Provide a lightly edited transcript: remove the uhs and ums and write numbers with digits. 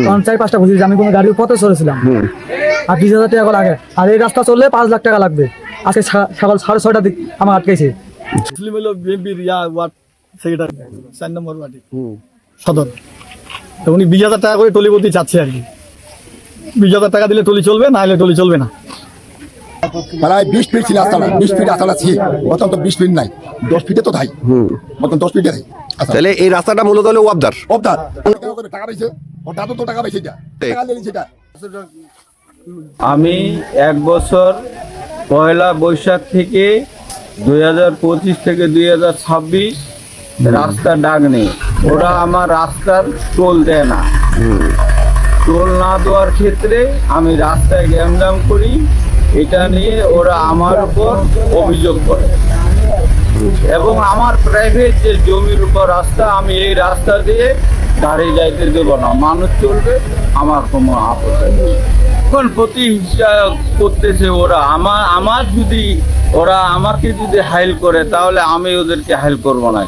কারণ 4-5টা বুঝি যে আমি কোনো গাড়ির পথে চলেছিলাম আর 20,000 টাকা লাগে, আর এই রাস্তা চললে 5 লাখ টাকা লাগবে। আজকে সকাল 6:30টার দিক আমার আটকেছে। মুসলিম হলো বিএনপির ওয়ার্ড সেক্রেটারি 4 নম্বর ওয়ার্ডে সদর। তো উনি 20,000 টাকা করে টলি বলতে চাচ্ছে আর কি। 20,000 টাকা দিলে টলি চলবে, না হলে টলি চলবে না। প্রায় 20 ফিট ছিল রাস্তাটা, 20 ফিট রাস্তাটা ছিল, বর্তমান তো 20 ফিট নাই, 10 ফিটে তো ধাই, বর্তমান 10 ফিটে ধাই। তাহলে এই রাস্তাটা মূলত হলো ওয়াবদার। অবদার টাকা পাইছে, ওর দাদু তো টাকা পাইছে, টাকা নিয়েছে এটা। আমি 1 বছর পয়লা বৈশাখ থেকে 2025 থেকে 2026 রাস্তা ডাক নেই। ওরা আমার রাস্তার টোল দেয় না। টোল না দেওয়ার ক্ষেত্রে আমি রাস্তায় গ্যামজাম করি, এটা নিয়ে ওরা আমার উপর অভিযোগ করে। এবং আমার প্রাইভেট যে জমির উপর রাস্তা, আমি এই রাস্তা দিয়ে গাড়ি যাইতে দেব না, মানুষ চলবে, আমার কোনো আপত্তি নেই। এখন প্রতিহিংসা করতেছে ওরা। আমার যদি ওরা আমাকে যদি হাইল করে, তাহলে আমি ওদেরকে হাইল করবো না।